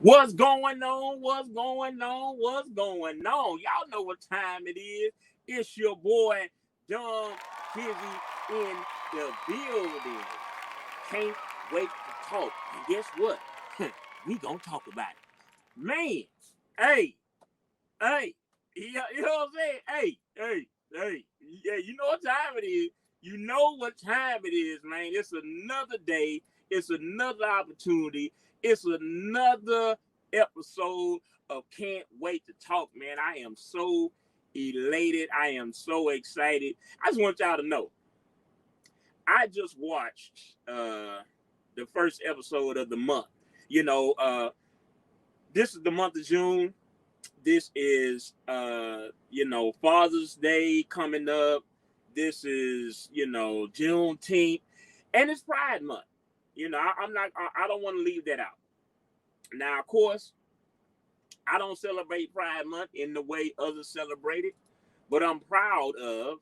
What's going on? What's going on? What's going on? Y'all know what time it is. It's your boy, Kizzie in the building. Can't wait to talk. And guess what? We gonna talk about it. Man, hey, you know what I'm saying? Hey, yeah, you know what time it is. You know what time it is, man. It's another day. It's another opportunity. It's another episode of Can't Wait to Talk, man. I am so elated. I am so excited. I just want y'all to know, I just watched the first episode of the month. You know, this is the month of June. This is Father's Day coming up. This is Juneteenth, and it's Pride Month. I don't want to leave that out. Now, of course, I don't celebrate Pride Month in the way others celebrate it, but I'm proud of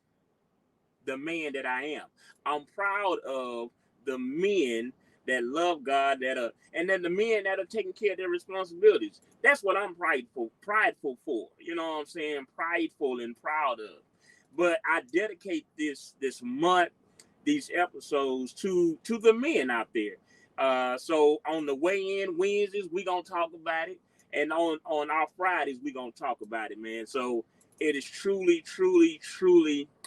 the man that I am. I'm proud of the men that love God, and then the men that are taking care of their responsibilities. That's what I'm prideful for. You know what I'm saying? Prideful and proud of. But I dedicate this month, these episodes to the men out there. So on the weigh-in Wednesdays, we gonna talk about it, and on our Fridays, we gonna talk about it, man. So it is truly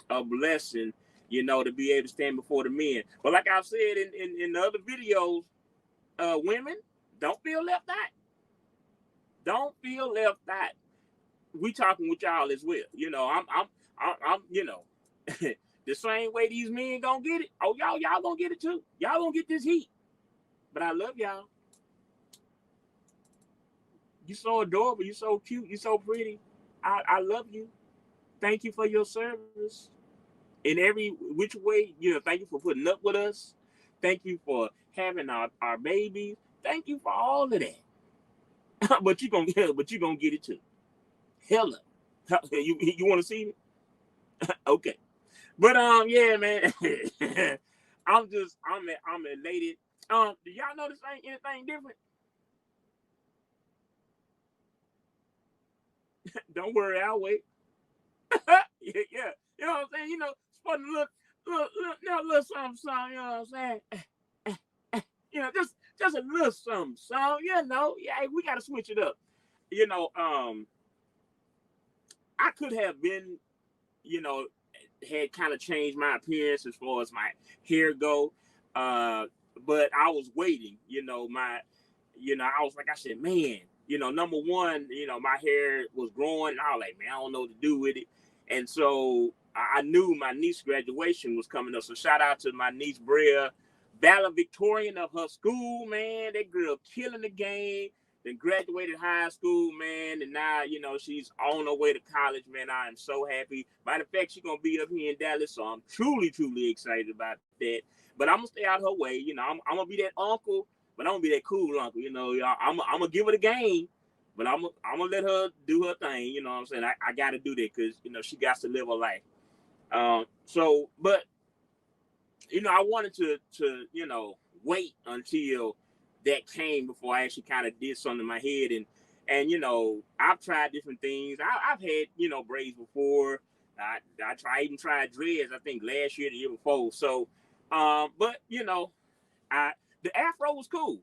a blessing, to be able to stand before the men. But like I've said in the other videos, women, don't feel left out. Don't feel left out. We talking with y'all as well. I'm the same way these men gonna get it. Oh, y'all gonna get it too. Y'all gonna get this heat. But I love y'all. You so adorable. You so cute. You so pretty. I love you. Thank you for your service in every which way. Thank you for putting up with us. Thank you for having our babies. Thank you for all of that. but you gonna get it too. Hella. You want to see me? Okay. But yeah, man. I'm elated. Do y'all notice anything different? Don't worry, I'll wait. yeah. You know what I'm saying? Supposed to little something, you know what I'm saying? Just a little something, yeah, we gotta switch it up. I could have been, had kind of changed my appearance as far as my hair go. But I was waiting, I was like, I said, man, number one, my hair was growing. I was like, man, I don't know what to do with it. And so I knew my niece's graduation was coming up. So shout out to my niece, Brea, valedictorian of her school, man. That girl killing the game. Then graduated high school, man. And now, she's on her way to college, man. I am so happy. Matter of fact, she's going to be up here in Dallas. So I'm truly excited about that. But I'm going to stay out her way. I'm going to be that uncle, but I'm going to be that cool uncle. I'm going to give her the game, but I'm going to let her do her thing. You know what I'm saying? I got to do that because, she got to live her life. But I wanted to wait until that came before I actually kind of did something in my head. And I've tried different things. I've had, braids before. I even tried dreads, I think last year, the year before. So, but, the afro was cool.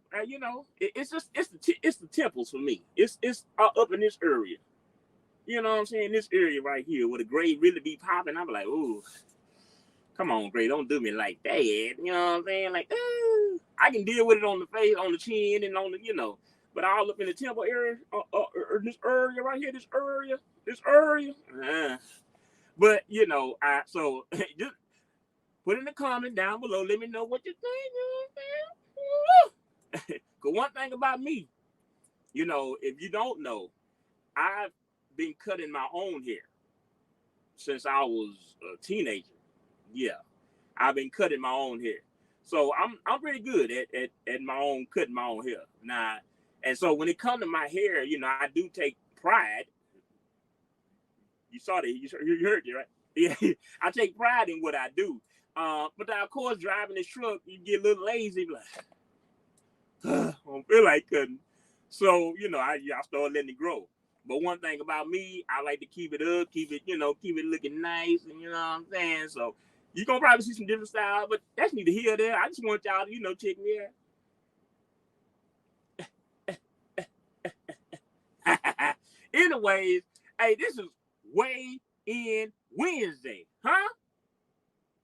It's the temples for me. It's up in this area. You know what I'm saying? This area right here where the gray really be popping. I'm like, ooh, come on, Gray, don't do me like that. You know what I'm saying? Like, I can deal with it on the face, on the chin, and on the, but all up in the temple area, this area right here, this area. But so just put in the comment down below. Let me know what you think. Cause one thing about me, if you don't know, I've been cutting my own hair since I was a teenager. Yeah, I've been cutting my own hair, so I'm pretty good at my own cutting my own hair now. And so when it comes to my hair, I do take pride. You saw that, you heard it, right? Yeah, I take pride in what I do. But now, of course, driving this truck, you get a little lazy, like I don't feel like cutting. So, I started letting it grow. But one thing about me, I like to keep it up, keep it looking nice, and you know what I'm saying? So you're gonna probably see some different styles, but that's neither here or there. I just want y'all to, check me out. Anyways, hey, this is Weigh In Wednesday, huh?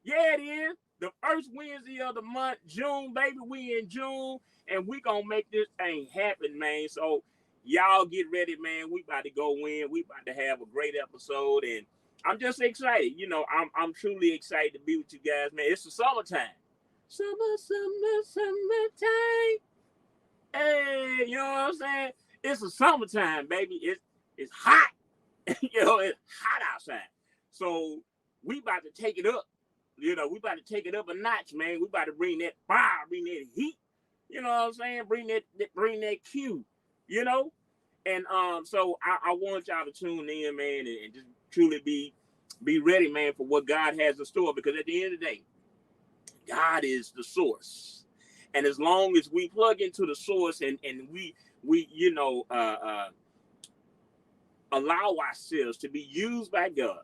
Yeah, it is. The first Wednesday of the month, June, baby. We in June, and we gonna make this thing happen, man. So y'all get ready, man. We about to go in. We about to have a great episode, and I'm just excited. I'm truly excited to be with you guys, man. It's the summertime. Summertime. Hey, you know what I'm saying? It's the summertime, baby. It's hot. It's hot outside. So we about to take it up. We about to take it up a notch, man. We about to bring that fire, bring that heat. You know what I'm saying? Bring that Q. And so I want y'all to tune in, man, and just truly be ready, man, for what God has in store. Because at the end of the day, God is the source, and as long as we plug into the source and we allow ourselves to be used by God,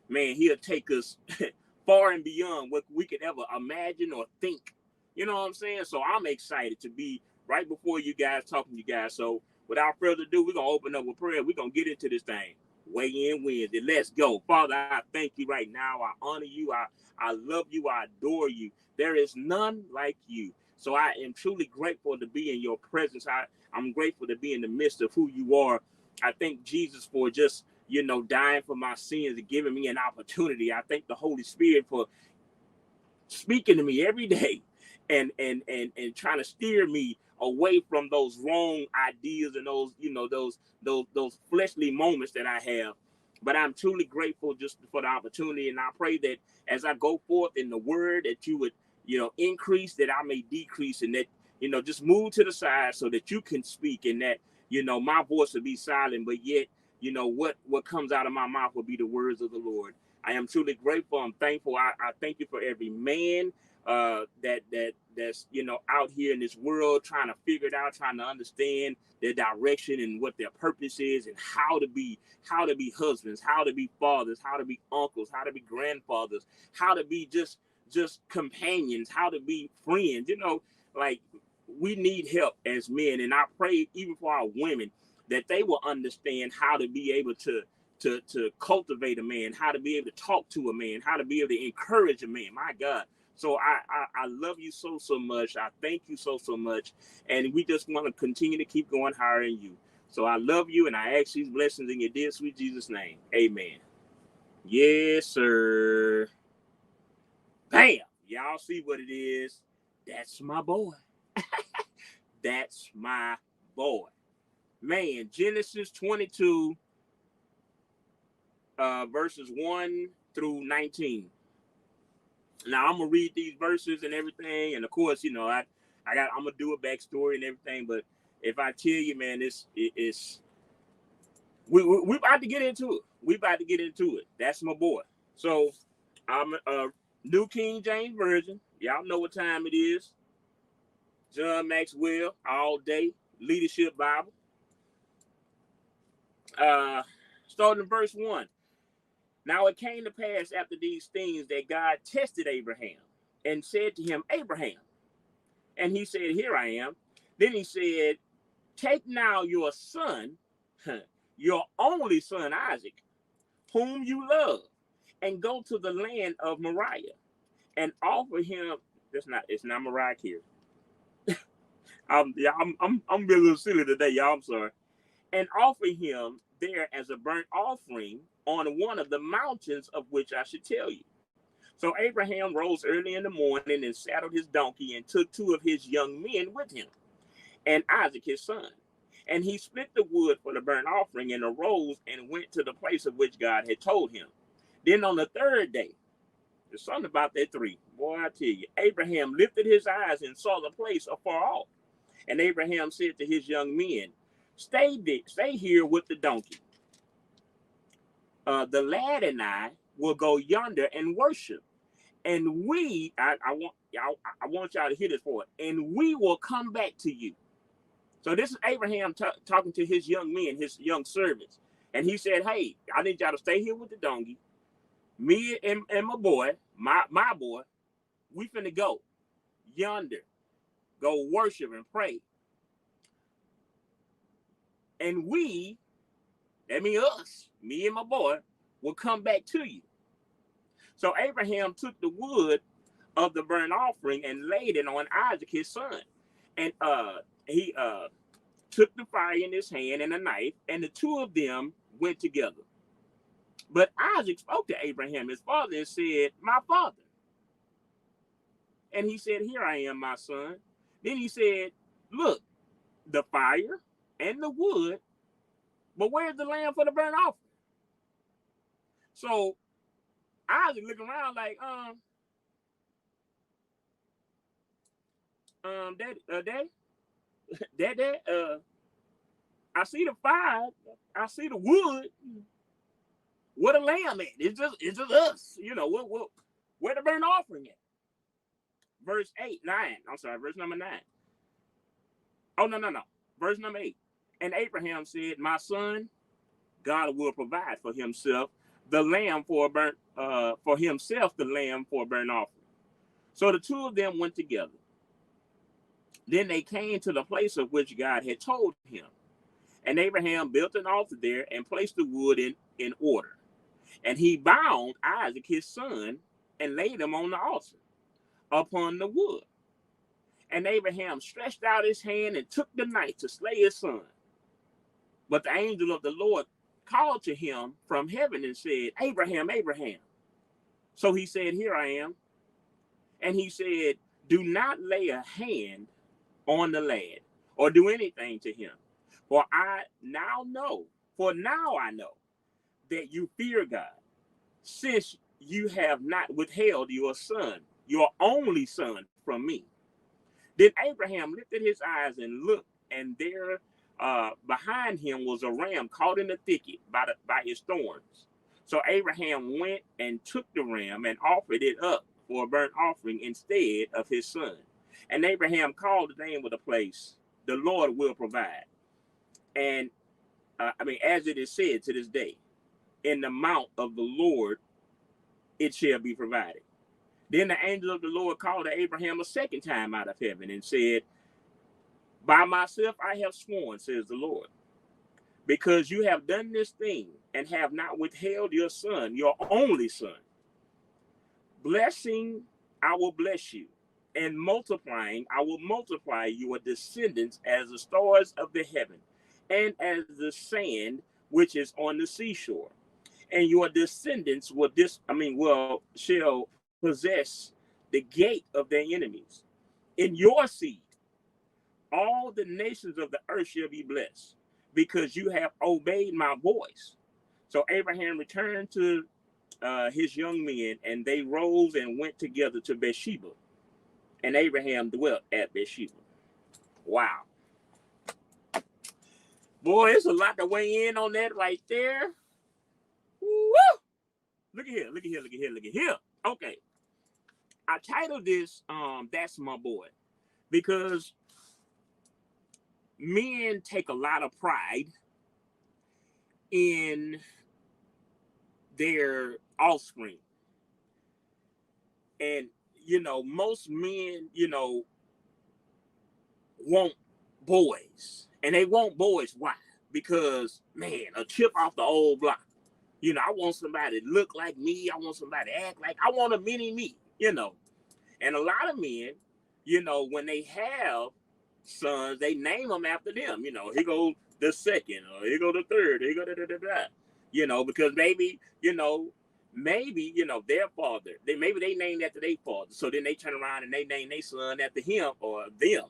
man, He'll take us far and beyond what we could ever imagine or think. You know what I'm saying? So I'm excited to be right before you guys, talking to you guys. So without further ado, we're going to open up with prayer. We're going to get into this thing. Weigh In Wednesday. Let's go. Father, I thank you right now. I honor you. I love you. I adore you. There is none like you. So I am truly grateful to be in your presence. I'm grateful to be in the midst of who you are. I thank Jesus for just dying for my sins and giving me an opportunity. I thank the Holy Spirit for speaking to me every day and trying to steer me away from those wrong ideas and those fleshly moments that I have. But I'm truly grateful just for the opportunity, and I pray that as I go forth in the word, that you would increase, that I may decrease, and that just move to the side so that you can speak, and that my voice will be silent, but yet what comes out of my mouth will be the words of the Lord. I am truly grateful. I'm thankful. I thank you for every man that's out here in this world trying to figure it out, trying to understand their direction and what their purpose is, and how to be husbands, how to be fathers, how to be uncles, how to be grandfathers, how to be just companions, how to be friends. Like, we need help as men, and I pray even for our women that they will understand how to be able to cultivate a man, how to be able to talk to a man, how to be able to encourage a man. My God. So I love you so much. I thank you so much. And we just want to continue to keep going higher in you. So I love you, and I ask these blessings in your dear sweet Jesus' name. Amen. Yes, sir. Bam. Y'all see what it is? That's my boy. That's my boy. Man, Genesis 22, verses 1 through 19. Now I'm gonna read these verses and everything, and of course, I'm gonna do a backstory and everything. But if I tell you, man, we about to get into it. We about to get into it. That's my boy. So I'm New King James Version. Y'all know what time it is. John Maxwell, all day leadership Bible. Starting in verse 1. Now it came to pass after these things that God tested Abraham and said to him, Abraham. And he said, here I am. Then he said, take now your son, your only son Isaac, whom you love, and go to the land of Moriah and offer him. It's not Moriah here. I'm being a little silly today, y'all. I'm sorry. And offer him there as a burnt offering on one of the mountains of which I should tell you. So Abraham rose early in the morning and saddled his donkey and took 2 of his young men with him and Isaac his son. And he split the wood for the burnt offering and arose and went to the place of which God had told him. Then on the 3rd day, there's something about that 3. Boy, I tell you, Abraham lifted his eyes and saw the place afar off. And Abraham said to his young men, stay here with the donkey. The lad and I will go yonder and worship. And I want y'all to hear this for it. And we will come back to you. So this is Abraham talking to his young men, his young servants. And he said, hey, I need y'all to stay here with the donkey. Me and my boy, my boy, we finna go yonder, go worship and pray. And we, that means us, me and my boy, will come back to you. So Abraham took the wood of the burnt offering and laid it on Isaac, his son. And he took the fire in his hand and a knife, and the two of them went together. But Isaac spoke to Abraham, his father, and said, my father. And he said, here I am, my son. Then he said, look, the fire and the wood, but where's the lamb for the burnt offering? So Isaac looking around like, Daddy, I see the fire, I see the wood. Where the lamb at? It's just us. You know, where the burnt offering at? Verse 9. I'm sorry, verse number 9. Oh, no. Verse number 8. And Abraham said, my son, God will provide for himself the lamb for a burnt, for himself the lamb for a burnt offering. So the two of them went together. Then they came to the place of which God had told him. And Abraham built an altar there and placed the wood in order. And he bound Isaac, his son, and laid him on the altar upon the wood. And Abraham stretched out his hand and took the knife to slay his son. But the angel of the Lord called to him from heaven and said, Abraham, Abraham. So he said, here I am. And he said, do not lay a hand on the lad or do anything to him. For now I know that you fear God, since you have not withheld your son, your only son, from me. Then Abraham lifted his eyes and looked, and there behind him was a ram caught in the thicket by his thorns. So Abraham went and took the ram and offered it up for a burnt offering instead of his son. And Abraham called the name of the place, the Lord will provide. And as it is said to this day, in the mount of the Lord it shall be provided. Then the angel of the Lord called to Abraham a second time out of heaven and said, by myself I have sworn, says the Lord, because you have done this thing and have not withheld your son, your only son. Blessing, I will bless you, and multiplying, I will multiply your descendants as the stars of the heaven and as the sand which is on the seashore. And your descendants shall possess the gate of their enemies. In your seed, all the nations of the earth shall be blessed, because you have obeyed my voice. So Abraham returned to his young men, and they rose and went together to Beersheba. And Abraham dwelt at Beersheba. Wow. Boy, it's a lot to weigh in on that right there. Woo! Look at here. Okay. I titled this, That's My Boy, because men take a lot of pride in their offspring. And, most men, want boys. And they want boys. Why? Because, man, a chip off the old block. I want somebody to look like me. I want somebody to act like, I want a mini me, And a lot of men, when they have sons, they name them after them. Here goes the second, or here go the third, here go da. Because maybe, their father, they named after their father. So then they turn around and they name their son after him or them,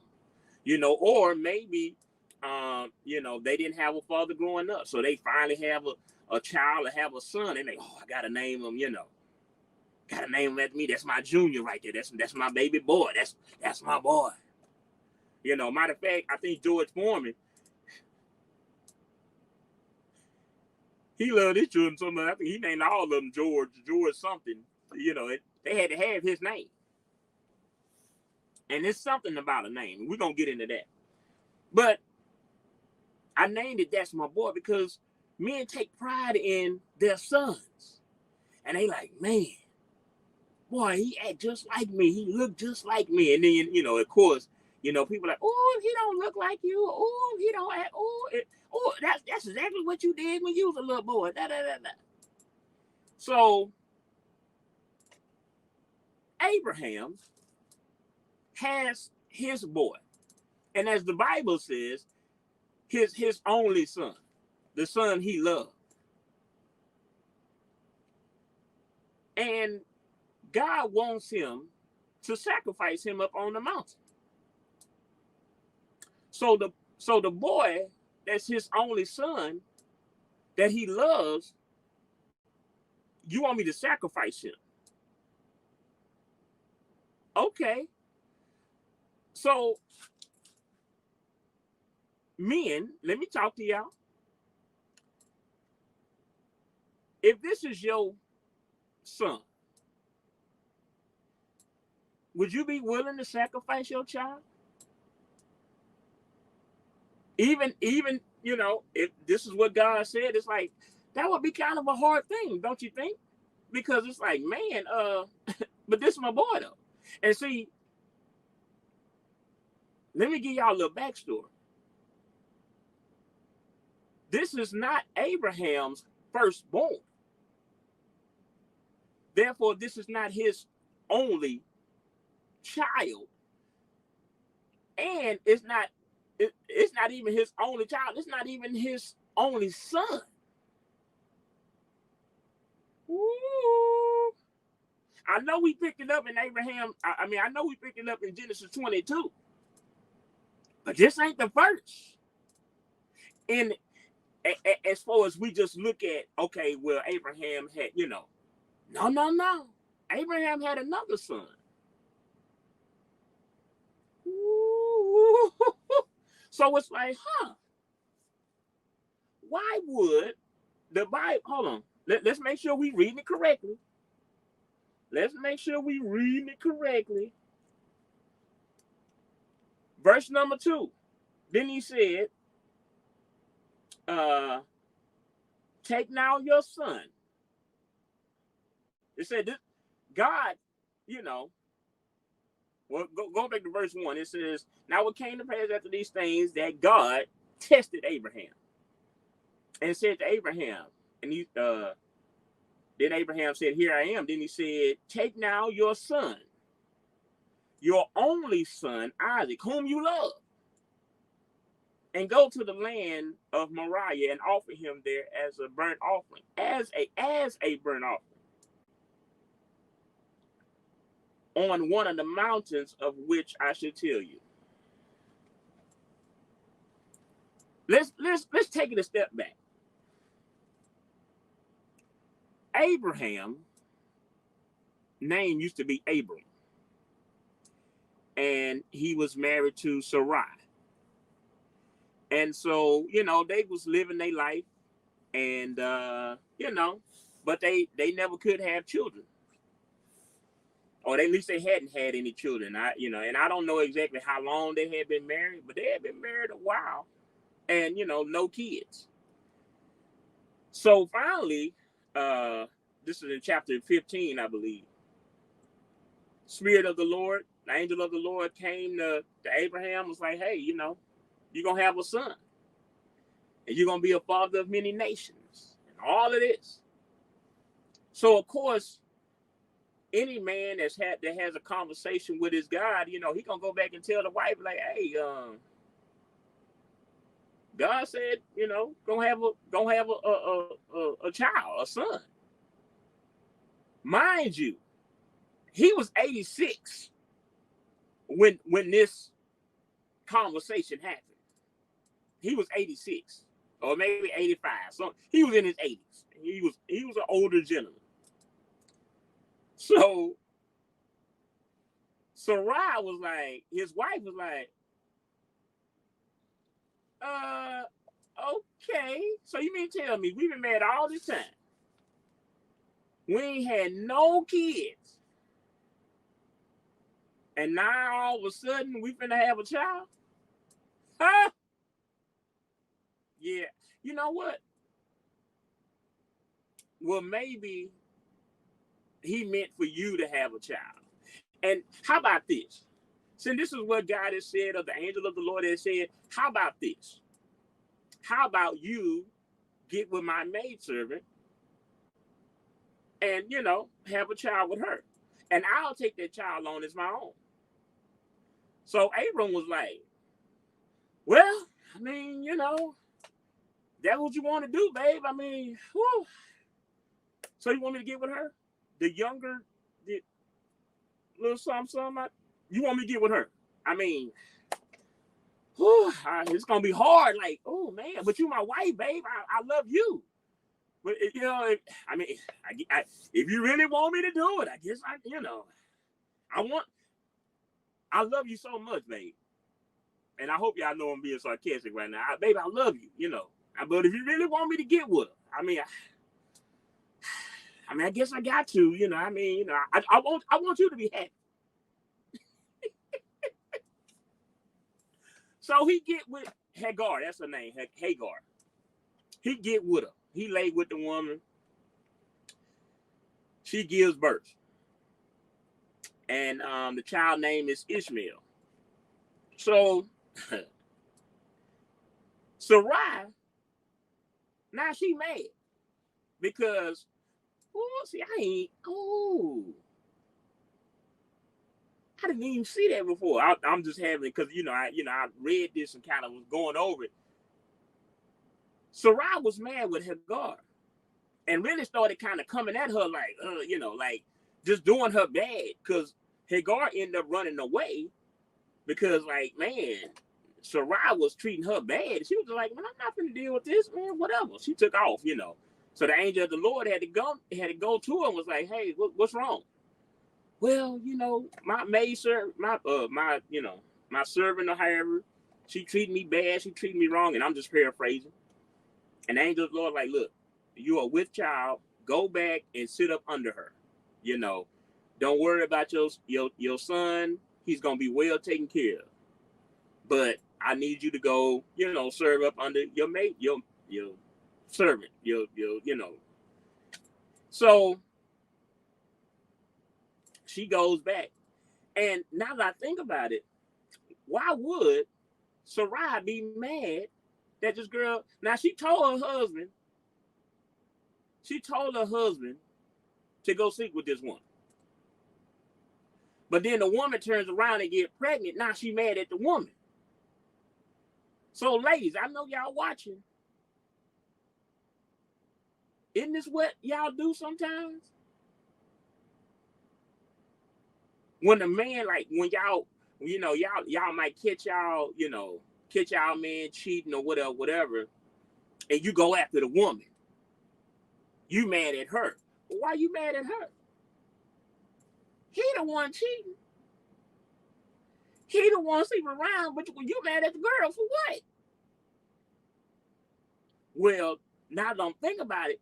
or maybe, they didn't have a father growing up. So they finally have a child or have a son, and they, I gotta name him, gotta name him after me. That's my junior right there. That's my baby boy. That's my boy. Matter of fact, I think George Foreman, he loved his children so much. I think he named all of them George something. They had to have his name. And it's something about a name. We're gonna get into that. But I named it That's My Boy because men take pride in their sons. And they like, man, boy, he act just like me. He look just like me. And then, you know, of course, you know, people are like, oh, he don't look like you. Oh, he don't act. Oh, that's exactly what you did when you was a little boy. Da, da, da, da. So Abraham has his boy. And as the Bible says, his only son, the son he loved. And God wants him to sacrifice him up on the mountain. So the boy that's his only son that he loves, you want me to sacrifice him? Okay. So men, let me talk to y'all. If this is your son, would you be willing to sacrifice your child? Even, you know, if this is what God said, it's like, that would be kind of a hard thing, don't you think? Because it's like, man, but this is my boy though. And see, let me give y'all a little backstory. This is not Abraham's firstborn. Therefore, this is not his only child. And it's not even his only child. It's not even his only son. Ooh. I know we picked it up in Abraham. I mean, I know we picked it up in Genesis 22. But this ain't the first. And as far as we just look at, okay, well, Abraham had, you know, no. Abraham had another son. Ooh. So it's like, why would the Bible, hold on, let's make sure we reading it correctly. Let's make sure we reading it correctly. Verse number 2. Then he said, take now your son. It said this, God, you know, well, go back to verse 1. It says, now it came to pass after these things that God tested Abraham and said to Abraham, and he, then Abraham said, here I am. Then he said, take now your son, your only son, Isaac, whom you love, and go to the land of Moriah and offer him there as a burnt offering, as a burnt offering, on one of the mountains of which I should tell you. Let's take it a step back. Abraham name used to be Abram, and he was married to Sarai. And so, you know, they was living their life, and you know, but they never could have children, or at least they hadn't had any children. And I don't know exactly how long they had been married, but they had been married a while, and you know, no kids. So finally, this is in chapter 15, I believe. Spirit of the Lord, the angel of the Lord came to Abraham, was like, hey, you know, you're going to have a son. And you're going to be a father of many nations. And all of this. So, of course, any man that has a conversation with his God, you know, he going to go back and tell the wife, like, hey, God said, you know, gonna have a child, a son. Mind you, he was 86 when this conversation happened. He was 86 or maybe 85. So he was in his 80s. He was an older gentleman. So Sarai was like, his wife was like, okay. So you mean tell me we've been married all this time? We ain't had no kids. And now all of a sudden we finna have a child? Huh? Yeah. You know what? Well, maybe he meant for you to have a child. And how about this? Since this is what God has said, or the angel of the Lord has said, how about this? How about you get with my maidservant and, have a child with her? And I'll take that child on as my own. So Abram was like, well, I mean, that's what you want to do, babe. I mean, whew. So you want me to get with her? The younger, the little something, you want me to get with her? I mean, whew, it's going to be hard. Like, oh, man, but you my wife, babe. I love you. But, if you really want me to do it, I guess I love you so much, babe. And I hope y'all know I'm being sarcastic right now. Babe, I love you, But if you really want me to get with her, I guess I got to, I want you to be happy. So he get with Hagar, that's her name, Hagar. He get with her. He lay with the woman. She gives birth. And the child name is Ishmael. So Sarai, now she mad because, I didn't even see that before. I'm just having, because I read this and kind of was going over it. Sarai was mad with Hagar and really started kind of coming at her like, like just doing her bad, because Hagar ended up running away because, like, man, Sarai was treating her bad. She was like, man, I'm not going to deal with this, man, whatever. She took off, So the angel of the Lord had to go to her and was like, hey, what's wrong? Well, my maidservant, my servant or however, she treated me bad, she treated me wrong, and I'm just paraphrasing. And the angel of the Lord like, look, you are with child, go back and sit up under her. Don't worry about your son. He's gonna be well taken care of. But I need you to go, serve up under your mate, your servant, So she goes back. And now that I think about it, why would Sarai be mad that this girl, now she told her husband to go sleep with this woman. But then the woman turns around and get pregnant. Now she mad at the woman. So ladies, I know y'all watching. Isn't this what y'all do sometimes? When the man, like, when y'all, y'all might catch y'all man cheating or whatever, and you go after the woman. You mad at her. Well, why you mad at her? He the one cheating. He the one sleeping around, but you mad at the girl for what? Well, now that I'm thinking about it,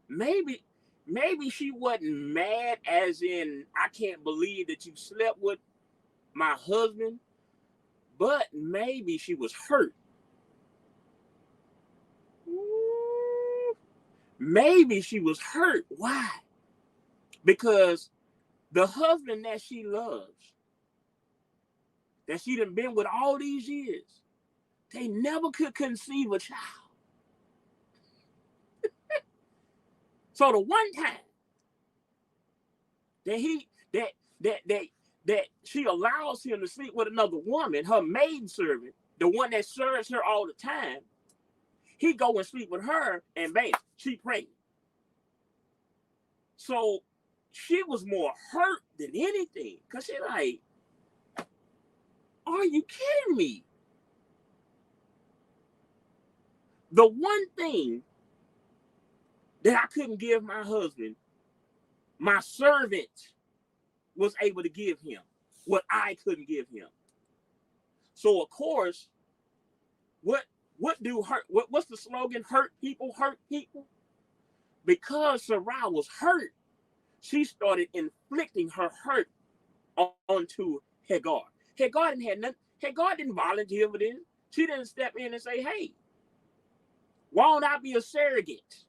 maybe she wasn't mad as in, I can't believe that you slept with my husband, but maybe she was hurt. Maybe she was hurt. Why? Because the husband that she loves, that she done been with all these years, they never could conceive a child. So the one time that she allows him to sleep with another woman, her maidservant, the one that serves her all the time, he go and sleep with her, and bam, she pregnant. So she was more hurt than anything, because she like, are you kidding me? The one thing that I couldn't give my husband, my servant was able to give him what I couldn't give him. So of course, what's the slogan? Hurt people. Because Sarai was hurt, she started inflicting her hurt onto Hagar. Hagar didn't volunteer for this. She didn't step in and say, hey, Why don't I be a surrogate?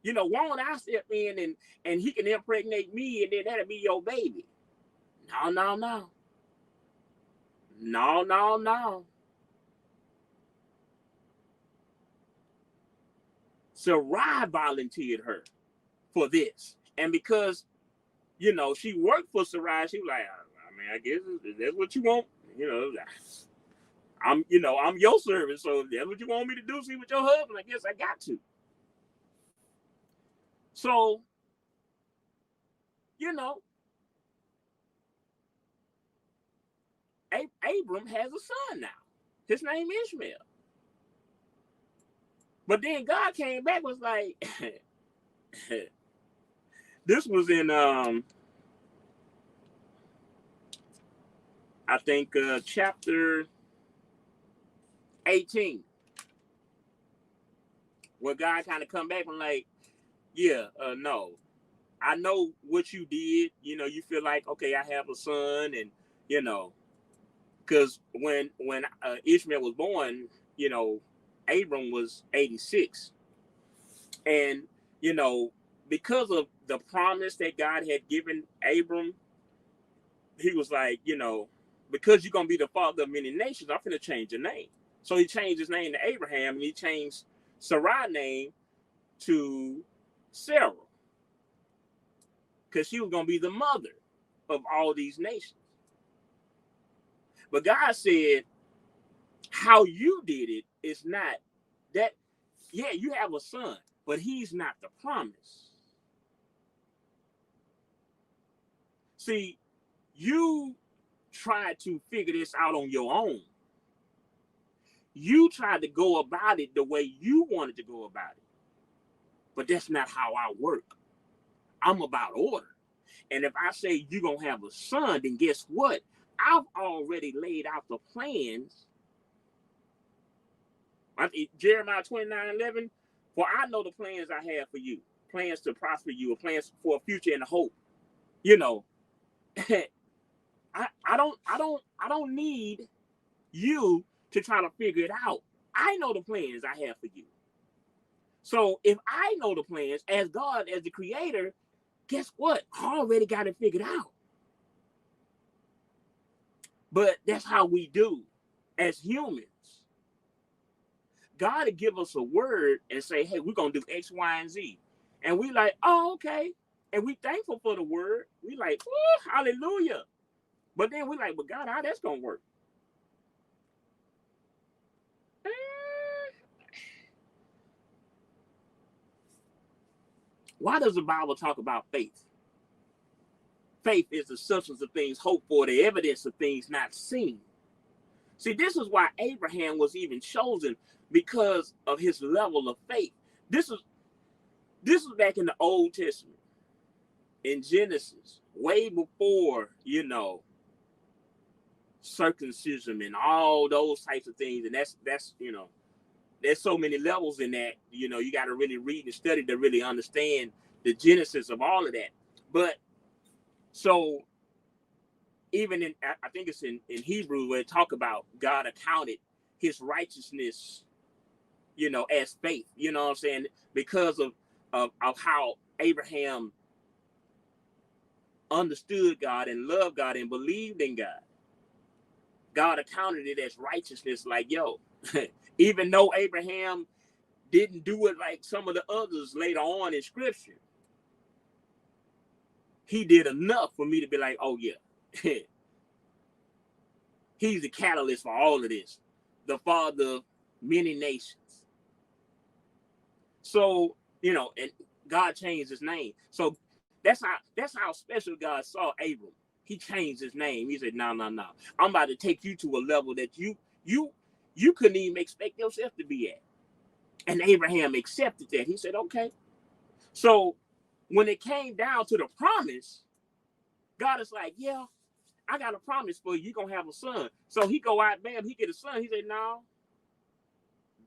You know, why don't I step in and he can impregnate me and then that'll be your baby? No, no, no. No, no, no. Sarai volunteered her for this. And because, you know, she worked for Sarai, she was like, I mean, I guess that's what you want. You know, I'm your servant, so that's what you want me to do, see with your husband. I guess I got to. So, you know, Abram has a son now. His name is Ishmael. But then God came back, was like, this was in I think chapter 18, where God kind of come back and like, yeah, no, I know what you did. You know, you feel like, okay, I have a son, and you know, because when Ishmael was born, you know, Abram was 86, and you know, because of the promise that God had given Abram, he was like, you know, because you're gonna be the father of many nations, I'm gonna change your name. So he changed his name to Abraham, and he changed Sarai's name to Sarah, because she was gonna be the mother of all these nations. But God said, how you did it is not that. Yeah, you have a son, but he's not the promise. See, you try to figure this out on your own. You tried to go about it the way you wanted to go about it. But that's not how I work. I'm about order. And if I say you're going to have a son, then guess what? I've already laid out the plans. Jeremiah 29:11, for I know the plans I have for you, plans to prosper you, or plans for a future and a hope. You know, I don't need you to try to figure it out. I know the plans I have for you. So if I know the plans as God, as the creator, guess what? I already got it figured out. But that's how we do as humans. God will give us a word and say, hey, we're going to do X, Y, and Z. And we like, oh, okay. And we thankful for the word. We like, oh, hallelujah. But then we like, but God, how that's going to work? Why does the Bible talk about faith? Faith is the substance of things hoped for, the evidence of things not seen. See, this is why Abraham was even chosen, because of his level of faith. This is back in the Old Testament, in Genesis, way before, you know, circumcision and all those types of things. And that's you know, there's so many levels in that. You know, you got to really read and study to really understand the genesis of all of that. But so even in, I think it's in Hebrew, where it talk about God accounted his righteousness, you know, as faith, you know what I'm saying? Because of how Abraham understood God and loved God and believed in God. God accounted it as righteousness, like, yo, even though Abraham didn't do it like some of the others later on in scripture, he did enough for me to be like, oh yeah, he's the catalyst for all of this, the father of many nations. So, you know, and God changed his name. So that's how special God saw Abram. He changed his name. He said, no. I'm about to take you to a level that you couldn't even expect yourself to be at. And Abraham accepted that. He said, okay. So when it came down to the promise, God is like, yeah, I got a promise for you. You're going to have a son. So he go out, bam, he get a son. He said, no,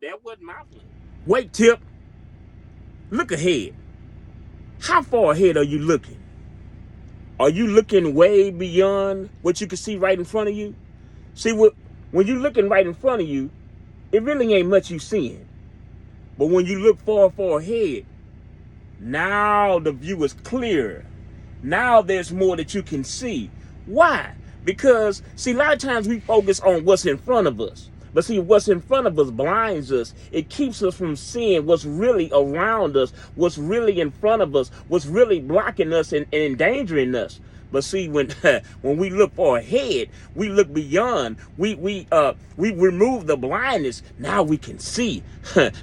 that wasn't my plan. Wait, Tip. Look ahead. How far ahead are you looking? Are you looking way beyond what you can see right in front of you? See, when you're looking right in front of you, it really ain't much you seeing. But when you look far ahead, now the view is clearer. Now there's more that you can see. Why? Because, see, a lot of times we focus on what's in front of us. But see, what's in front of us blinds us. It keeps us from seeing what's really around us, what's really in front of us, what's really blocking us and endangering us. But see, when when we look far ahead, we look beyond. We remove the blindness. Now we can see.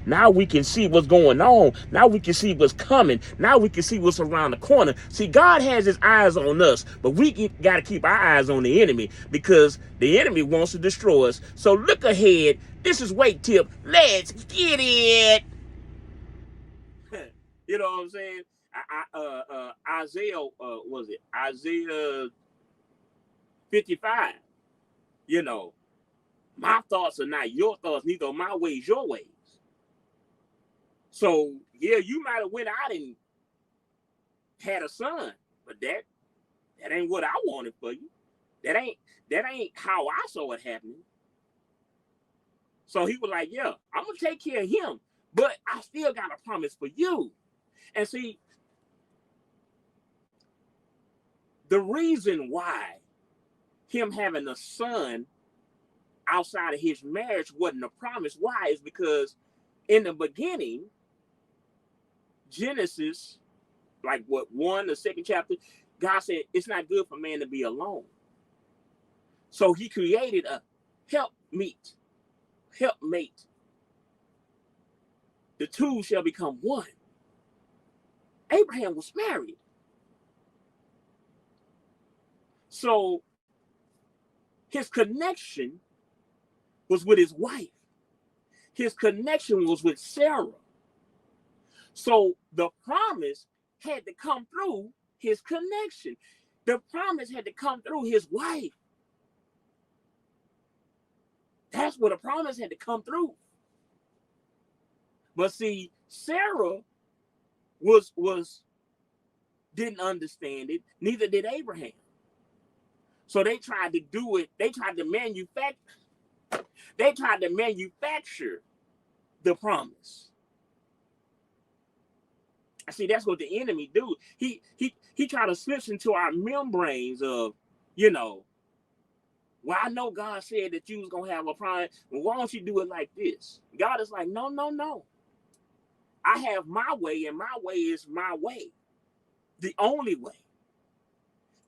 Now we can see what's going on. Now we can see what's coming. Now we can see what's around the corner. See, God has his eyes on us, but we got to keep our eyes on the enemy, because the enemy wants to destroy us. So look ahead. This is Weight Tip. Let's get it. You know what I'm saying? Isaiah, was it Isaiah 55? You know, my thoughts are not your thoughts, neither are my ways your ways. So yeah, you might have went out and had a son, but that ain't what I wanted for you. That ain't how I saw it happening. So he was like, yeah, I'm gonna take care of him, but I still got a promise for you. And see, the reason why him having a son outside of his marriage wasn't a promise, why, is because in the beginning, Genesis, like what, the second chapter, God said it's not good for man to be alone. So he created a helpmate. The two shall become one. Abraham was married. So his connection was with his wife. His connection was with Sarah. So the promise had to come through his connection. The promise had to come through his wife. That's what a promise had to come through. But see, Sarah didn't understand it. Neither did Abraham. So they tried to do it. They tried to manufacture the promise. See, that's what the enemy do. He tried to slip into our membranes of, well, I know God said that you was gonna have a promise. Well, why don't you do it like this? God is like, no. I have my way, and my way is my way. The only way.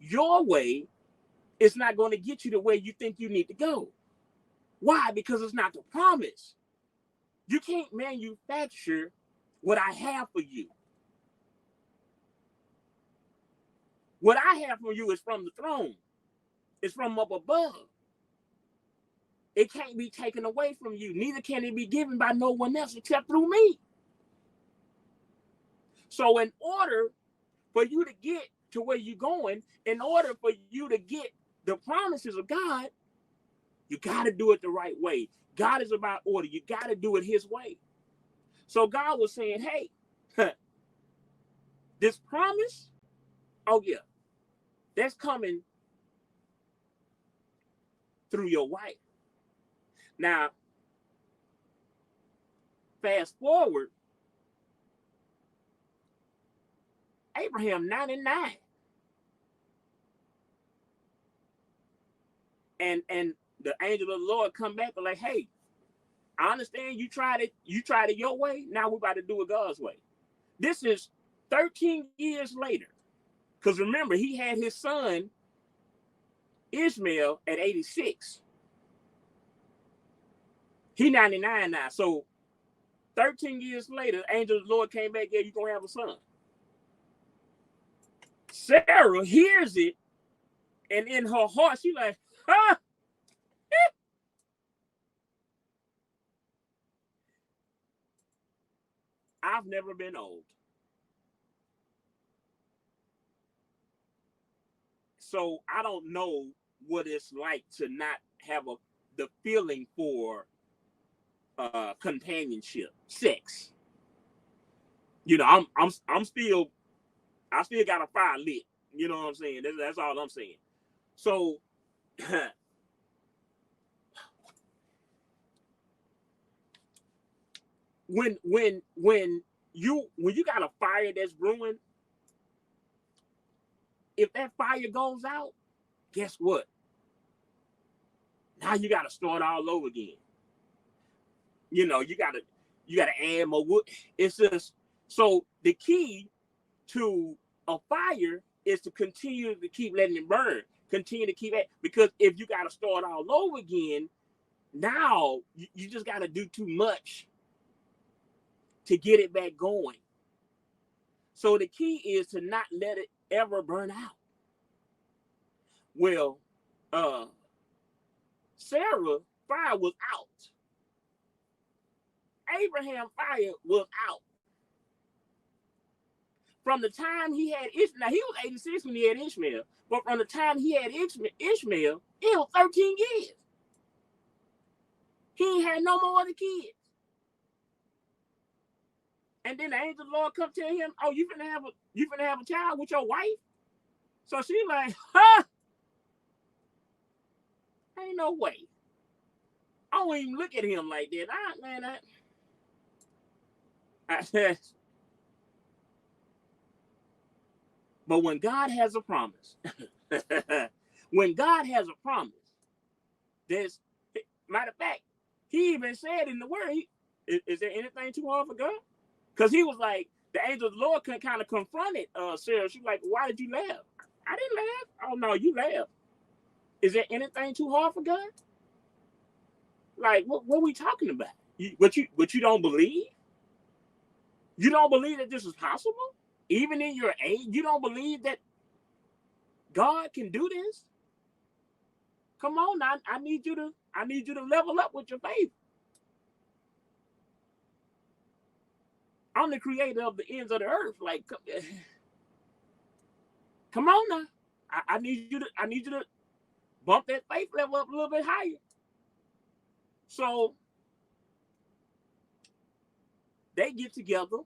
Your way is not going to get you the way you think you need to go. Why? Because it's not the promise. You can't manufacture what I have for you. What I have for you is from the throne. It's from up above. It can't be taken away from you. Neither can it be given by no one else except through me. So in order for you to get to where you're going, in order for you to get the promises of God, you got to do it the right way. God is about order. You got to do it his way. So God was saying, hey, this promise, oh yeah, that's coming through your wife. Now, fast forward, Abraham 99. And the angel of the Lord come back and like, hey, I understand you tried it your way. Now we're about to do it God's way. This is 13 years later. Because remember, he had his son Ishmael at 86. He 99 now. So 13 years later, the angel of the Lord came back, yeah, you're going to have a son. Sarah hears it, and in her heart, she like, huh? I've never been old. So I don't know what it's like to not have the feeling for companionship, sex. I still got a fire lit. You know what I'm saying? That's all I'm saying. So when you got a fire that's brewing, if that fire goes out, guess what? Now you got to start all over again. You got to add more wood. It's just, so the key to a fire is to continue to keep letting it burn, continue to keep it, because if you got to start all over again, now you just got to do too much to get it back going. So the key is to not let it ever burn out. Well, Sarah fire was out. Abraham fire was out. From the time he had Ishmael, now he was 86 when he had Ishmael, but from the time he had Ishmael, it was 13 years. He ain't had no more other kids. And then the angel of the Lord come tell him, oh, you finna have a child with your wife? So she like, huh? Ain't no way. I don't even look at him like that. But when God has a promise, there's, matter of fact, he even said in the word, is there anything too hard for God? Because he was like, the angel of the Lord kind of confronted Sarah. She was like, why did you laugh? I didn't laugh. Oh, no, you laughed. Is there anything too hard for God? Like, what are we talking about? But you don't believe? You don't believe that this is possible? Even in your age, you don't believe that God can do this? Come on, now, I need you to level up with your faith. I'm the creator of the ends of the earth. Like, come on now. I need you to bump that faith level up a little bit higher. So they get together.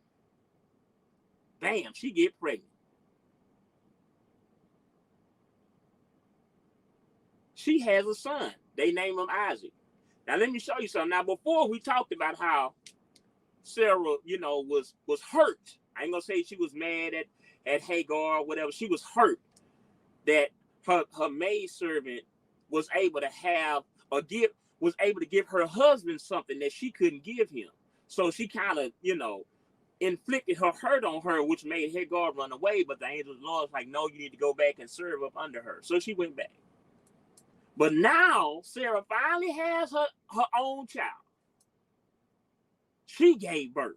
Bam, she get pregnant. She has a son. They name him Isaac. Now let me show you something. Now before we talked about how Sarah, was hurt. I ain't gonna say she was mad at Hagar or whatever. She was hurt that her maidservant was able to have was able to give her husband something that she couldn't give him. So she kind of, inflicted her hurt on her, which made Hagar run away. But the angel of the Lord was like, no, you need to go back and serve up under her. So she went back. But now Sarah finally has her own child. She gave birth.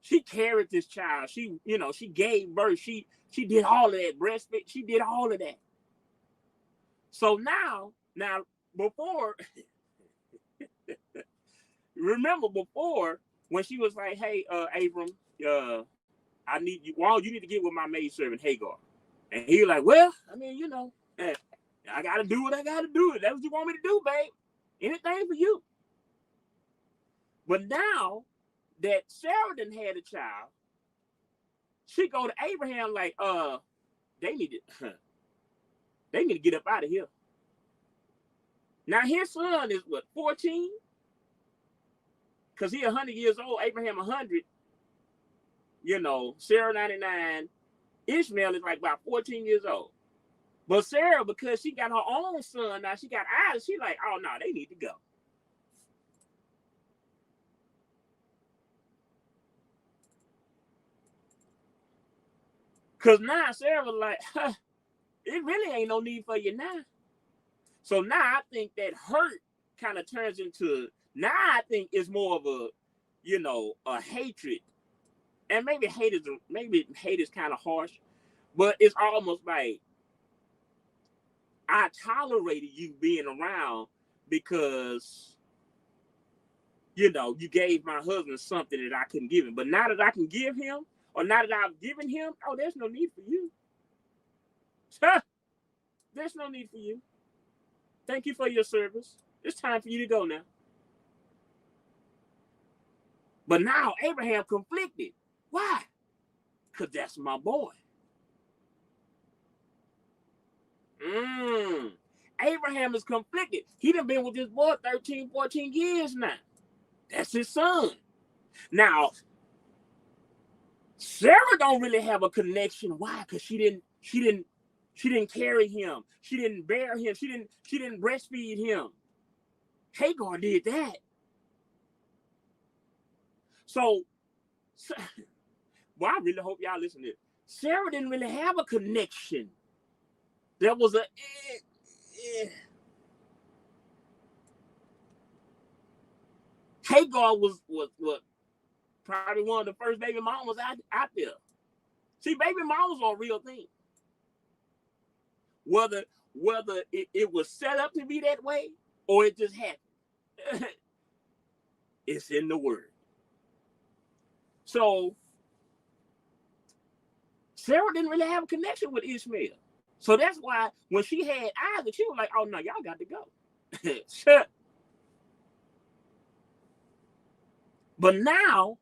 She carried this child. She gave birth. She did all of that breastfeed. She did all of that. So now before, remember before when she was like, hey, Abram, I need you. Well, you need to get with my maidservant Hagar. And he was like, well, I mean, I gotta do what I gotta do. That's what you want me to do, babe. Anything for you. But now that Sarah done had a child, she go to Abraham like, they need to get up out of here. Now his son is what, 14? Because he 100 years old, Abraham 100, Sarah 99, Ishmael is like about 14 years old. But Sarah, because she got her own son, now she got Isaac, she like, oh no, they need to go. Because now Sarah was like, it really ain't no need for you now. So now I think that hurt kind of turns into, now I think it's more of a, a hatred. And maybe hate is kind of harsh, but it's almost like, I tolerated you being around because, you gave my husband something that I couldn't give him. But now that I can give him, or now that I've given him, oh, there's no need for you. There's no need for you. Thank you for your service. It's time for you to go now. But now Abraham conflicted. Why? Because that's my boy. Abraham is conflicted. He done been with this boy 13, 14 years now. That's his son. Now, Sarah don't really have a connection. Why? Because she didn't carry him. She didn't bear him. She didn't breastfeed him. Hagar did that. So, well, I really hope y'all listen to this. Sarah didn't really have a connection. There was a Hagar was probably one of the first baby mamas out there. See, baby mamas are a real thing. Whether it was set up to be that way or it just happened. It's in the word. So Sarah didn't really have a connection with Ishmael. So that's why when she had Isaac, she was like, oh no, y'all got to go. But now,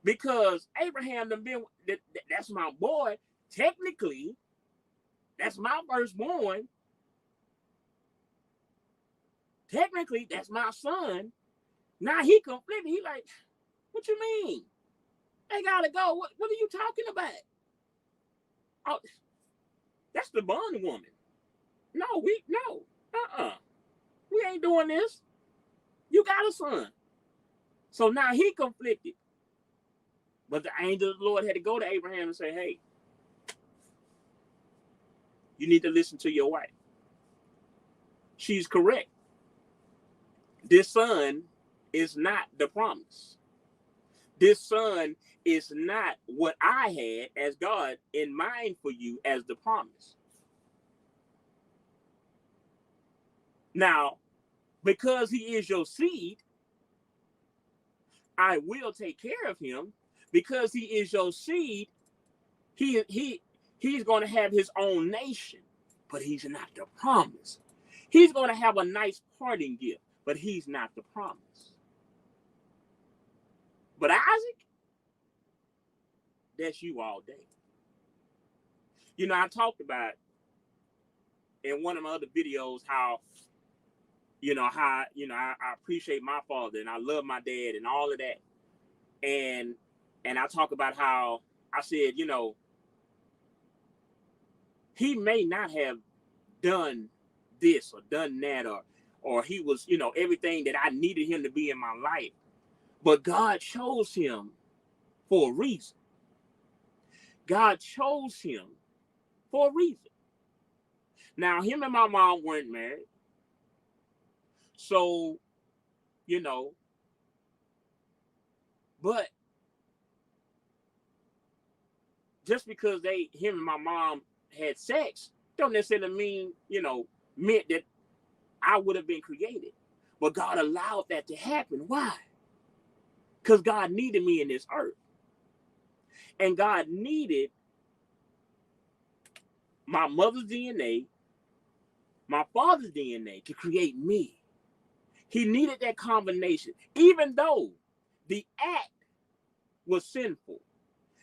because Abraham done been, that's my boy, technically, that's my firstborn. Technically, that's my son. Now he conflicted. He like, what you mean? They gotta go. What are you talking about? Oh, that's the bondwoman. No. We ain't doing this. You got a son. So now he conflicted. But the angel of the Lord had to go to Abraham and say, hey, you need to listen to your wife. She's correct. This son is not the promise. This son is not what I had as God in mind for you as the promise. Now, because he is your seed, I will take care of him. Because he is your seed, he's going to have his own nation, but he's not the promise. He's going to have a nice parting gift, but he's not the promise. But Isaac, that's you all day. You know, I talked about in one of my other videos how I appreciate my father and I love my dad and all of that. And I talk about how I said, he may not have done this or done that, or he was, everything that I needed him to be in my life. But God chose him for a reason. God chose him for a reason. Now, him and my mom weren't married. So, but just because him and my mom had sex, don't necessarily mean, meant that I would have been created. But God allowed that to happen. Why? Because God needed me in this earth. And God needed my mother's DNA, my father's DNA to create me. He needed that combination, even though the act was sinful,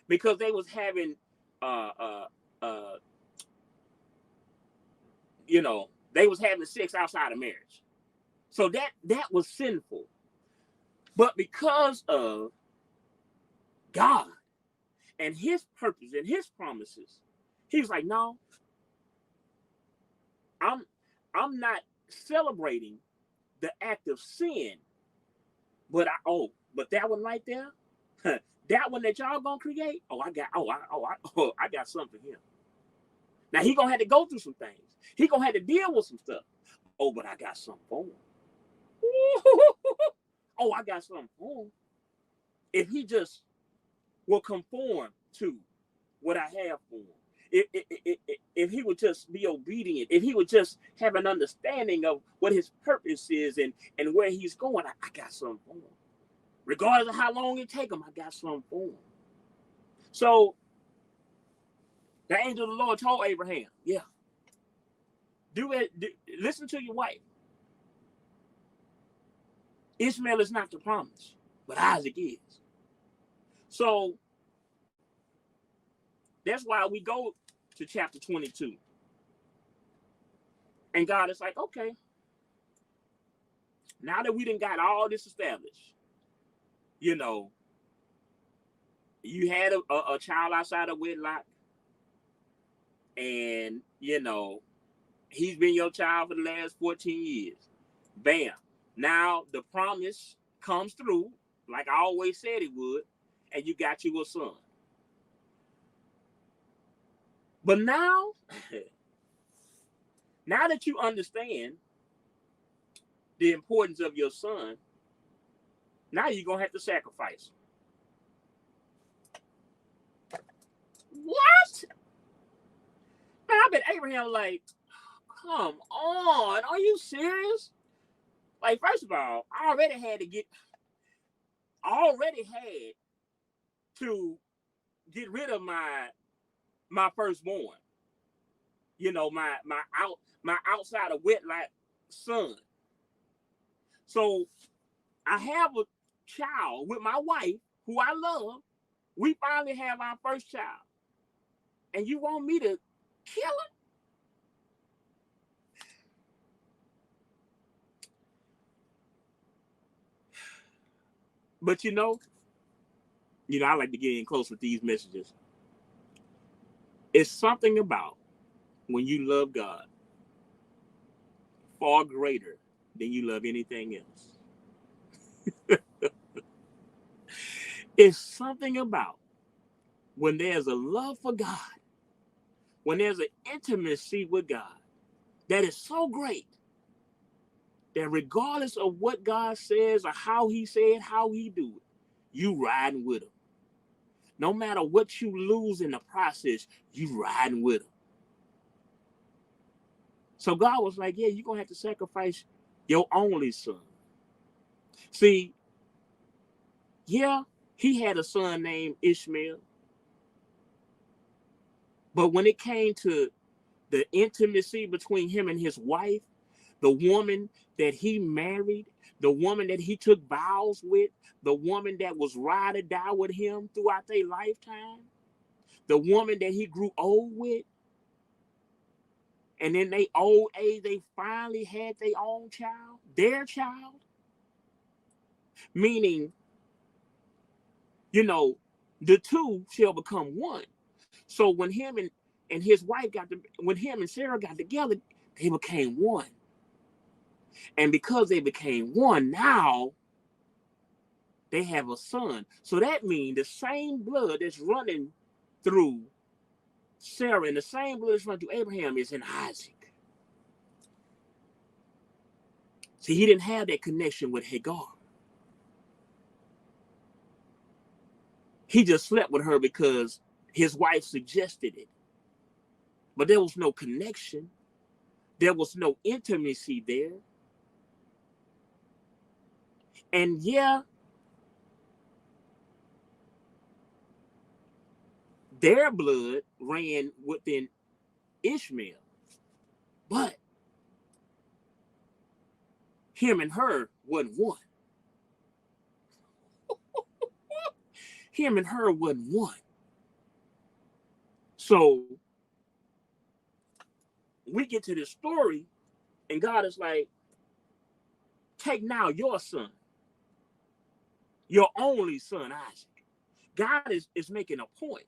because they was having, they was having sex outside of marriage. So that was sinful. But because of God and his purpose and his promises, he was like, no, I'm not celebrating the act of sin, but that one right there, that one that y'all gonna create, I got something for him. Now he gonna have to go through some things. He gonna have to deal with some stuff. Oh, but I got something for him. Oh, I got something for him. If he just will conform to what I have for him, if he would just be obedient, if he would just have an understanding of what his purpose is and where he's going, I got something for him. Regardless of how long it take him, I got something for him. So the angel of the Lord told Abraham, yeah, do it. Listen to your wife. Ishmael is not the promise, but Isaac is. So that's why we go to chapter 22. And God is like, okay, now that we done got all this established, you know, you had a child outside of wedlock, and, you know, he's been your child for the last 14 years. Bam. Now the promise comes through, like I always said it would, and you got you a son. But now, now that you understand the importance of your son, now you're going to have to sacrifice. What? Man, I bet Abraham like, come on, are you serious? Like, first of all, I already had to get rid of my firstborn. You know, my outside of wedlock son. So I have a child with my wife, who I love. We finally have our first child. And you want me to kill him? But you know, I like to get in close with these messages. It's something about when you love God far greater than you love anything else. It's something about when there's a love for God, when there's an intimacy with God that is so great that regardless of what God says or how he said, how he do it, you riding with him. No matter what you lose in the process, you riding with him. So God was like, yeah, you're going to have to sacrifice your only son. See, yeah, he had a son named Ishmael. But when it came to the intimacy between him and his wife, the woman that he married, the woman that he took vows with, the woman that was ride or die with him throughout their lifetime, the woman that he grew old with, and in their old age, they finally had their own child, their child. Meaning, you know, the two shall become one. So when him and his wife when him and Sarah got together, they became one. And because they became one, now they have a son. So that means the same blood that's running through Sarah and the same blood that's running through Abraham is in Isaac. See, he didn't have that connection with Hagar. He just slept with her because his wife suggested it. But there was no connection. There was no intimacy there. And yeah, their blood ran within Ishmael. But him and her wasn't one. Him and her wasn't one. So we get to this story, and God is like, take now your son, your only son, Isaac. God is making a point.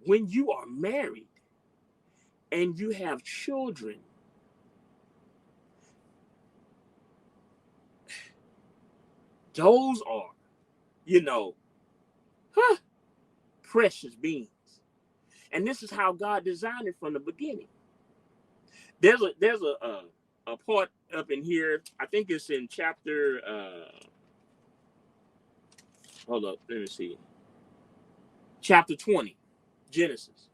When you are married and you have children, those are, precious beings. And this is how God designed it from the beginning. There's a part up in here, I think it's in chapter, hold up, let me see. Chapter 20, Genesis.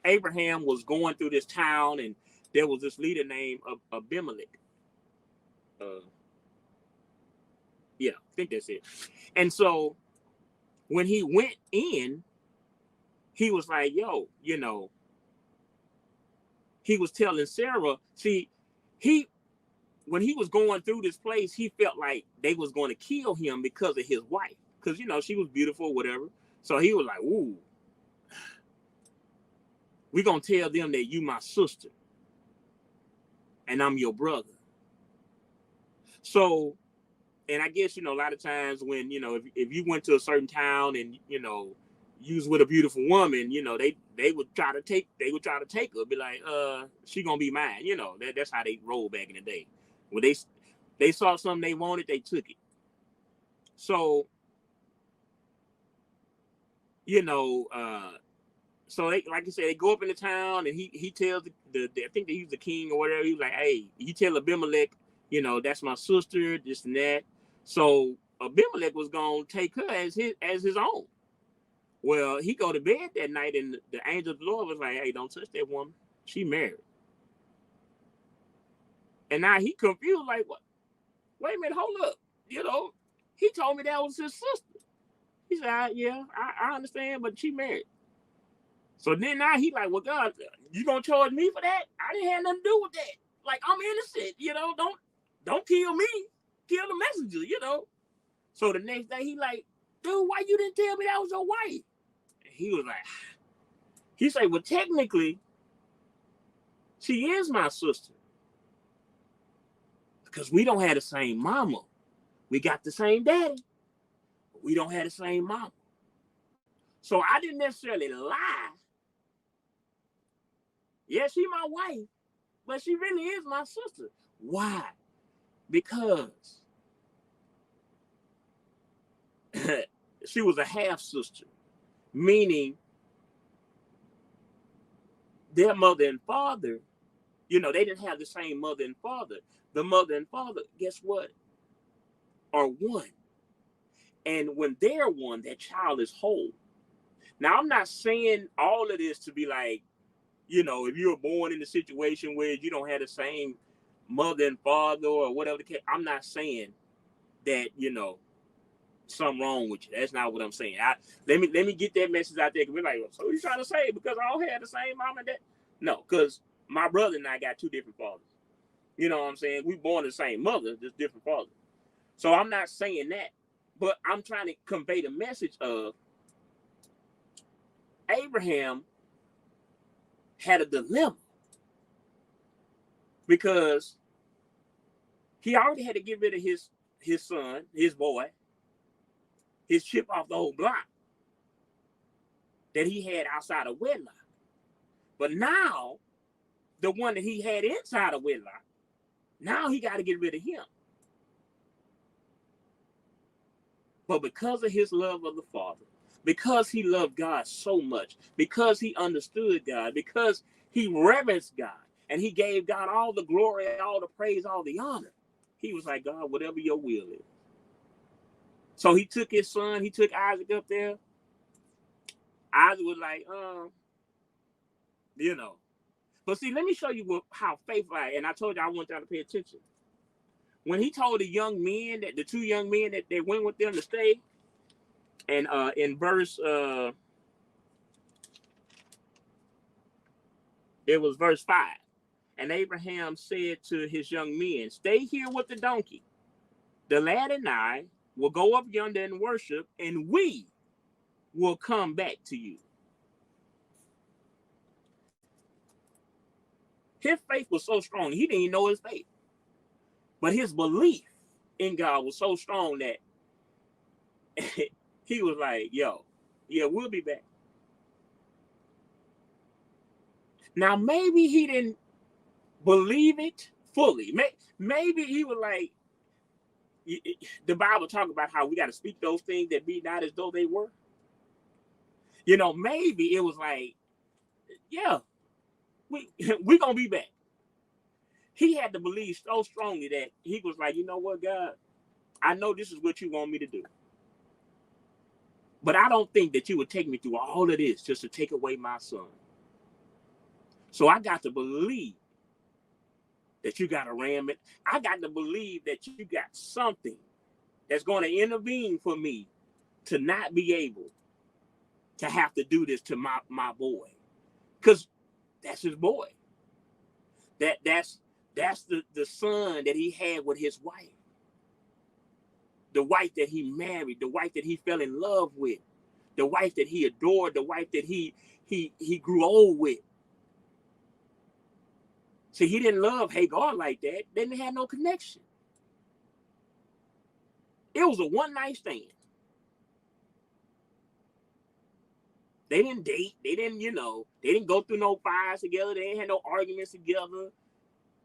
Abraham was going through this town, and there was this leader named Abimelech. Yeah, I think that's it. And so when he went in, he was like, yo, he was telling Sarah, see, when he was going through this place, he felt like they was going to kill him because of his wife. Because, she was beautiful, whatever. So he was like, ooh, we're going to tell them that you my sister and I'm your brother. So And I guess, a lot of times when, if you went to a certain town and, you was with a beautiful woman, they would try to take her, be like, she gonna be mine. That's how they rolled back in the day. When they saw something they wanted, they took it. So, so they, like I said, they go up in the town and he tells the I think that he's the king or whatever. He's like, hey, he tell Abimelech, that's my sister, this and that. So Abimelech was gonna take her as his own. Well, he go to bed that night and the angel of the Lord was like, hey, don't touch that woman. She married. And now he confused, like, what? Wait a minute, hold up. He told me that was his sister. He said, yeah, I understand, but she married. So then now he like, well, God, you gonna charge me for that? I didn't have nothing to do with that. Like, I'm innocent, don't kill me. Kill the messenger, So the next day he like, dude, why you didn't tell me that was your wife? And he was like, he said, well, technically, she is my sister. Because we don't have the same mama. We got the same daddy, but we don't have the same mama. So I didn't necessarily lie. Yeah, she my wife, but she really is my sister. Why? Because she was a half sister, meaning their mother and father, they didn't have the same mother and father. The mother and father, guess what, are one. And when they're one, that child is whole. Now, I'm not saying all of this to be like, if you were born in a situation where you don't have the same mother and father or whatever the case, I'm not saying that, something wrong with you. That's not what I'm saying. Let me get that message out there. We're like, so what you trying to say? Because I all had the same mom and dad? No, because my brother and I got two different fathers. You know what I'm saying? We born the same mother, just different fathers. So I'm not saying that, but I'm trying to convey the message of Abraham had a dilemma because he already had to get rid of his son, his boy, his chip off the whole block that he had outside of wedlock. But now, the one that he had inside of wedlock, now he got to get rid of him. But because of his love of the Father, because he loved God so much, because he understood God, because he reverenced God, and he gave God all the glory, all the praise, all the honor, he was like, God, whatever your will is. So he took his son, he took Isaac up there. Isaac was like, But see, let me show you how faithful I am. And I told you I want y'all to pay attention. When he told the young men, that the two young men that they went with them to stay, and in verse, it was verse 5. And Abraham said to his young men, stay here with the donkey. The lad and I will go up yonder and worship, and we will come back to you. His faith was so strong, he didn't even know his faith. But his belief in God was so strong that he was like, yo, yeah, we'll be back. Now, maybe he didn't believe it fully. Maybe he was like, the Bible talk about how we got to speak those things that be not as though they were. Maybe it was like, yeah, we gonna be back. He had to believe so strongly that he was like, you know what, God, I know this is what you want me to do. But I don't think that you would take me through all of this just to take away my son. So I got to believe that you got to ram it. I got to believe that you got something that's going to intervene for me to not be able to have to do this to my boy. Because that's his boy. That's the son that he had with his wife. The wife that he married, the wife that he fell in love with, the wife that he adored, the wife that he grew old with. See, he didn't love Hagar like that. They didn't have no connection. It was a one-night stand. They didn't date. They didn't, they didn't go through no fires together. They didn't have no arguments together.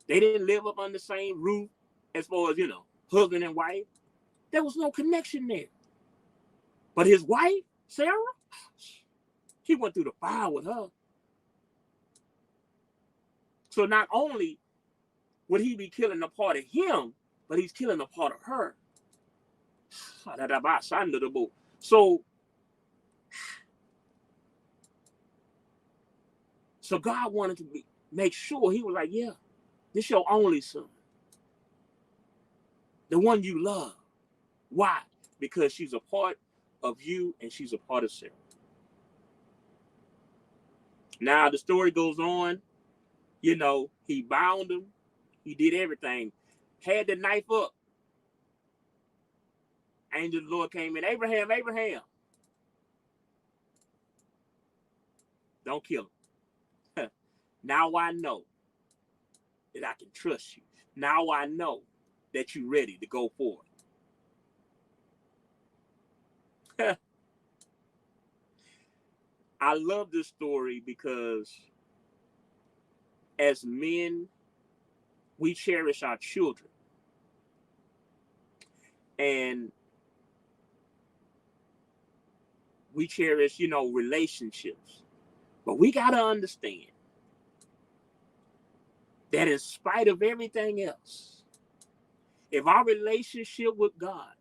They didn't live up under the same roof as far as, husband and wife. There was no connection there. But his wife, Sarah, he went through the fire with her. So not only would he be killing a part of him, but he's killing a part of her. So God wanted to make sure. He was like, yeah, this your only son. The one you love. Why? Because she's a part of you and she's a part of Sarah. Now the story goes on. He bound him. He did everything. Had the knife up. Angel of the Lord came in. Abraham. Don't kill him. Now I know that I can trust you. Now I know that you're ready to go forward. I love this story because as men, we cherish our children. And we cherish, relationships. But we got to understand that in spite of everything else, if our relationship with God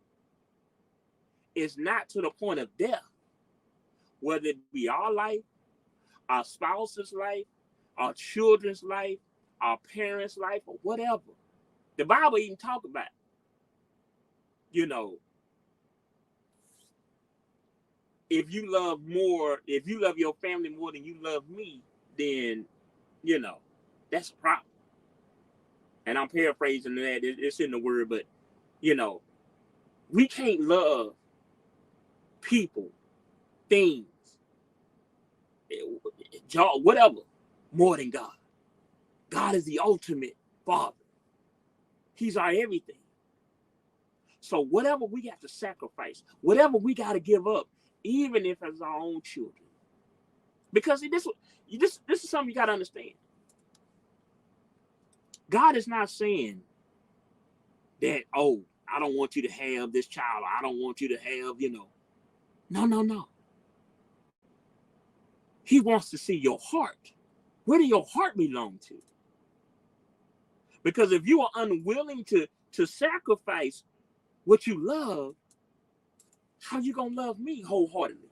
is not to the point of death, whether it be our life, our spouse's life, our children's life, our parents' life, or whatever, the Bible even talk about, if you love your family more than you love me, then, that's a problem. And I'm paraphrasing that. It's in the word, but, we can't love people, things, whatever, more than God. God is the ultimate Father. He's our everything. So whatever we got to sacrifice, whatever we got to give up, even if it's our own children. Because this is something you got to understand. God is not saying that, I don't want you to have this child. I don't want you to have, No. He wants to see your heart. Where do your heart belong to? Because if you are unwilling to sacrifice what you love, how you going to love me wholeheartedly?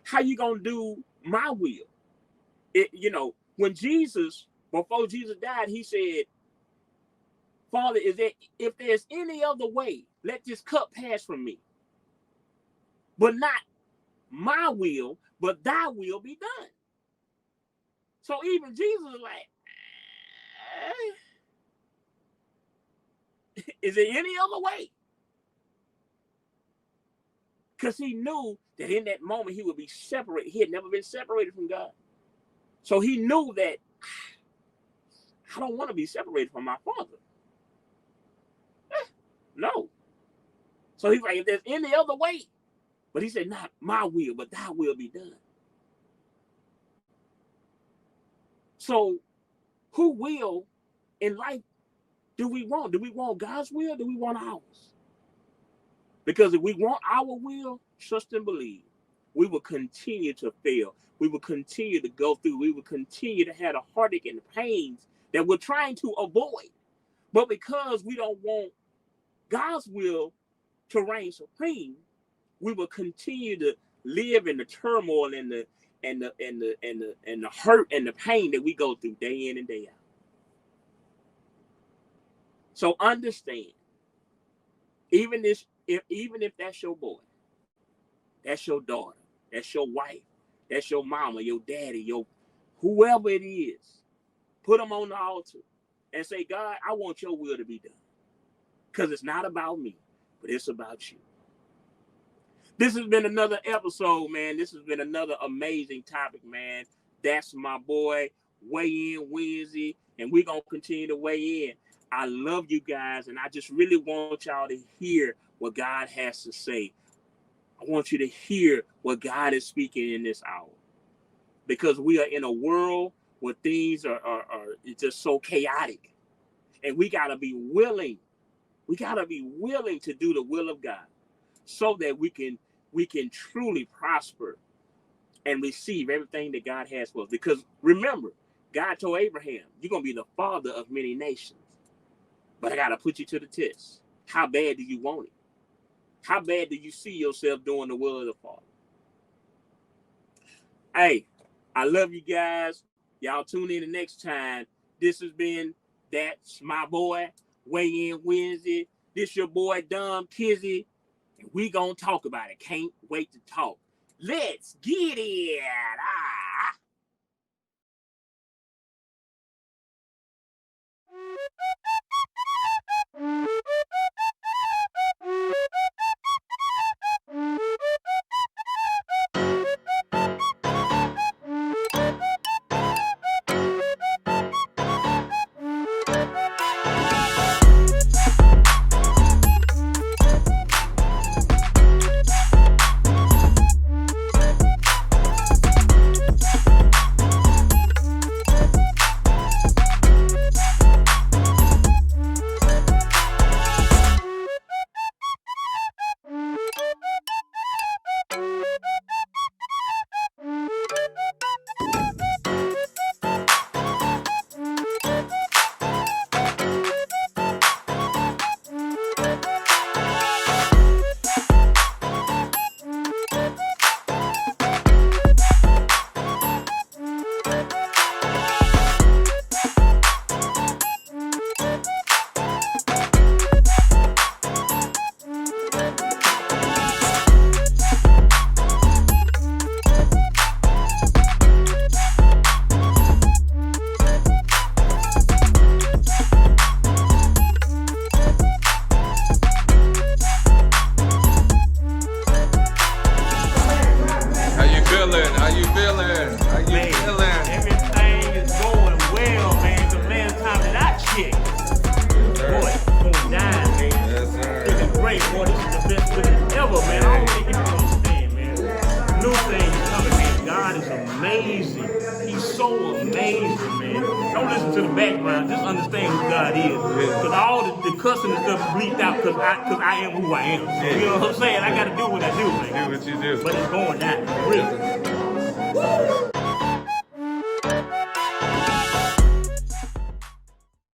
How you going to do my will? When before Jesus died, he said, Father, if there's any other way, let this cup pass from me. But not my will, but thy will be done. So even Jesus is like, is there any other way? Because he knew that in that moment he would be separated. He had never been separated from God. So he knew that I don't want to be separated from my Father. No. So he's like, if there's any other way. But he said, not my will, but thy will be done. So who will in life do we want? Do we want God's will or do we want ours? Because if we want our will, trust and believe, we will continue to fail. We will continue to go through. We will continue to have the heartache and the pains that we're trying to avoid. But because we don't want God's will to reign supreme, we will continue to live in the turmoil and the hurt and the pain that we go through day in and day out. So understand, even if that's your boy, that's your daughter, that's your wife, that's your mama, your daddy, your whoever it is, put them on the altar and say, God, I want your will to be done. Because it's not about me, but it's about you. This has been another episode, man. This has been another amazing topic, man. That's my boy, Weigh In Wednesday, and we're going to continue to weigh in. I love you guys, and I just really want y'all to hear what God has to say. I want you to hear what God is speaking in this hour. Because we are in a world where things are it's just so chaotic. And we got to be willing. We got to be willing to do the will of God so that we can truly prosper and receive everything that God has for us. Because remember, God told Abraham, you're going to be the father of many nations. But I got to put you to the test. How bad do you want it? How bad do you see yourself doing the will of the Father? Hey, I love you guys. Y'all tune in the next time. This has been That's My Boy, Weigh In Wednesday. This your boy, Kizzie. And we gonna talk about it. Can't wait to talk. Let's get it. Cussing and stuff bleeped out because I am who I am. So, you know what I'm saying? I got to do what I do, man. Do what you do. But it's going down. Really.